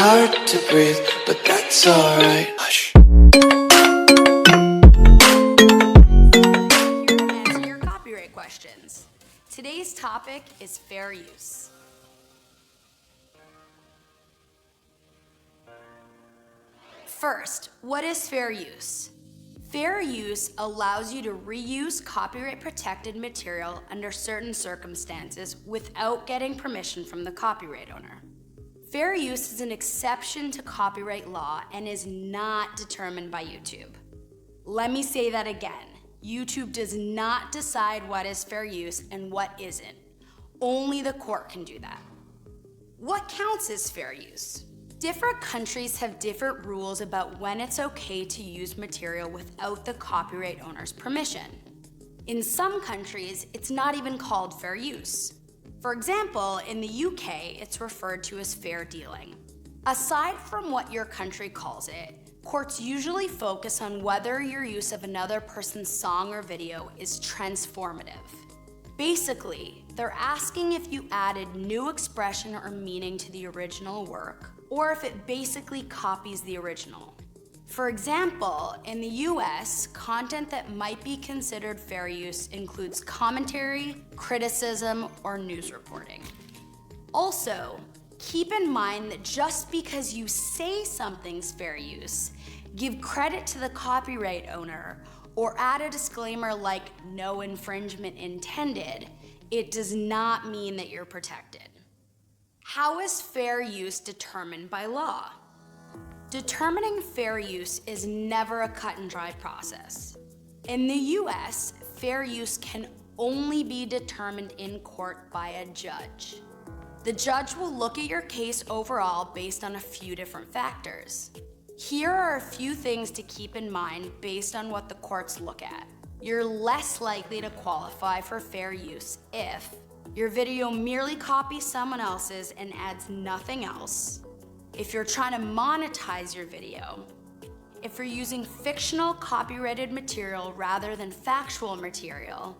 hard to breathe, but that's alright. Hush. Answer your copyright questions. Today's topic is fair use. First, what is fair use? Fair use allows you to reuse copyright-protected material under certain circumstances without getting permission from the copyright owner. Fair use is an exception to copyright law and is not determined by YouTube. Let me say that again. YouTube does not decide what is fair use and what isn't. Only the court can do that. What counts as fair use? Different countries have different rules about when it's okay to use material without the copyright owner's permission. In some countries, it's not even called fair use. For example, in the UK, it's referred to as fair dealing. Aside from what your country calls it, courts usually focus on whether your use of another person's song or video is transformative. Basically, they're asking if you added new expression or meaning to the original work, or if it basically copies the original. For example, in the US, content that might be considered fair use includes commentary, criticism, or news reporting. Also, keep in mind that just because you say something's fair use, give credit to the copyright owner, or add a disclaimer like no infringement intended, it does not mean that you're protected. How is fair use determined by law? Determining fair use is never a cut and dry process. In the US, fair use can only be determined in court by a judge. The judge will look at your case overall based on a few different factors. Here are a few things to keep in mind based on what the courts look at. You're less likely to qualify for fair use if your video merely copies someone else's and adds nothing else, if you're trying to monetize your video, if you're using fictional copyrighted material rather than factual material,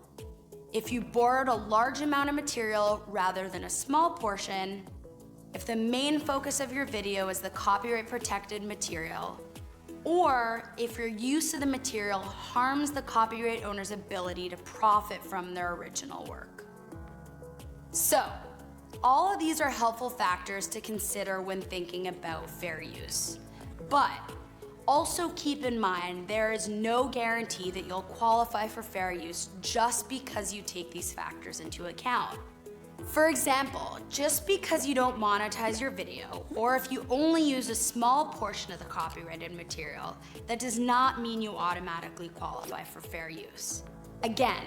if you borrowed a large amount of material rather than a small portion, if the main focus of your video is the copyright protected material, or if your use of the material harms the copyright owner's ability to profit from their original work. So, all of these are helpful factors to consider when thinking about fair use. But also keep in mind there is no guarantee that you'll qualify for fair use just because you take these factors into account. For example, just because you don't monetize your video, or if you only use a small portion of the copyrighted material, that does not mean you automatically qualify for fair use. Again,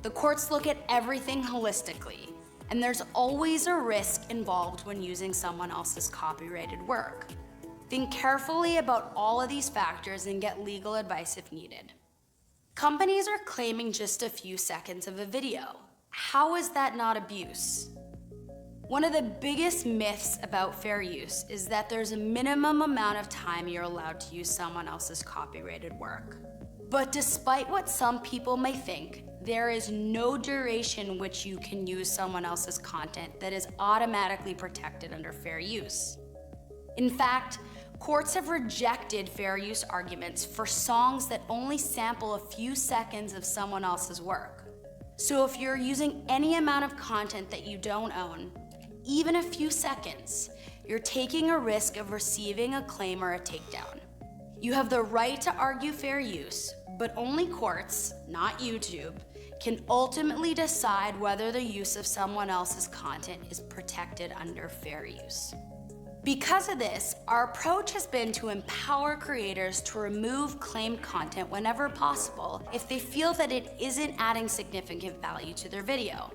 the courts look at everything holistically, and there's always a risk involved when using someone else's copyrighted work. Think carefully about all of these factors and get legal advice if needed. Companies are claiming just a few seconds of a video. How is that not abuse? One of the biggest myths about fair use is that there's a minimum amount of time you're allowed to use someone else's copyrighted work. But despite what some people may think, there is no duration which you can use someone else's content that is automatically protected under fair use. In fact, courts have rejected fair use arguments for songs that only sample a few seconds of someone else's work. So if you're using any amount of content that you don't own, even a few seconds, you're taking a risk of receiving a claim or a takedown. You have the right to argue fair use, but only courts, not YouTube, can ultimately decide whether the use of someone else's content is protected under fair use. Because of this, our approach has been to empower creators to remove claimed content whenever possible if they feel that it isn't adding significant value to their video.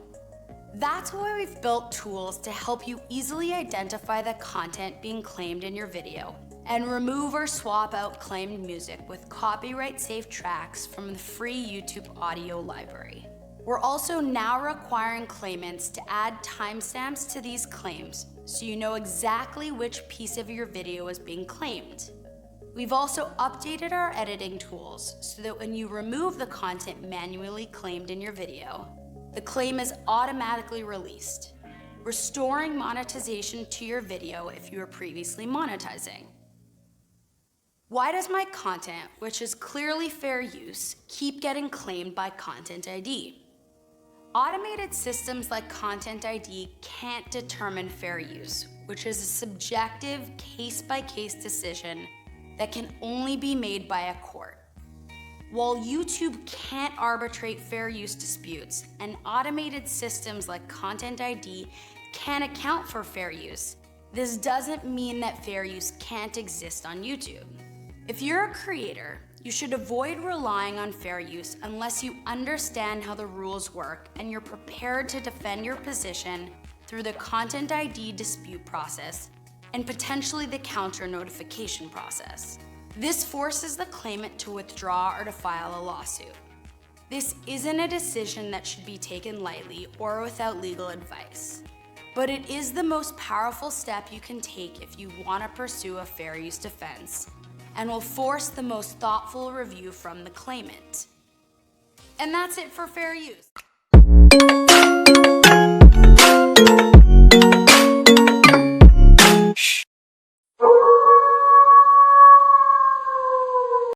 That's why we've built tools to help you easily identify the content being claimed in your video and remove or swap out claimed music with copyright-safe tracks from the free YouTube audio library. We're also now requiring claimants to add timestamps to these claims so you know exactly which piece of your video is being claimed. We've also updated our editing tools so that when you remove the content manually claimed in your video, the claim is automatically released. restoring monetization to your video if you were previously monetizing. Why does my content, which is clearly fair use, keep getting claimed by Content ID? Automated systems like Content ID can't determine fair use, which is a subjective, case-by-case decision that can only be made by a court. While YouTube can't arbitrate fair use disputes, and automated systems like Content ID can account for fair use, this doesn't mean that fair use can't exist on YouTube. If you're a creator, you should avoid relying on fair use unless you understand how the rules work and you're prepared to defend your position through the Content ID dispute process and potentially the counter notification process. This forces the claimant to withdraw or to file a lawsuit. This isn't a decision that should be taken lightly or without legal advice, but it is the most powerful step you can take if you want to pursue a fair use defense, and will force the most thoughtful review from the claimant. And that's it for fair use.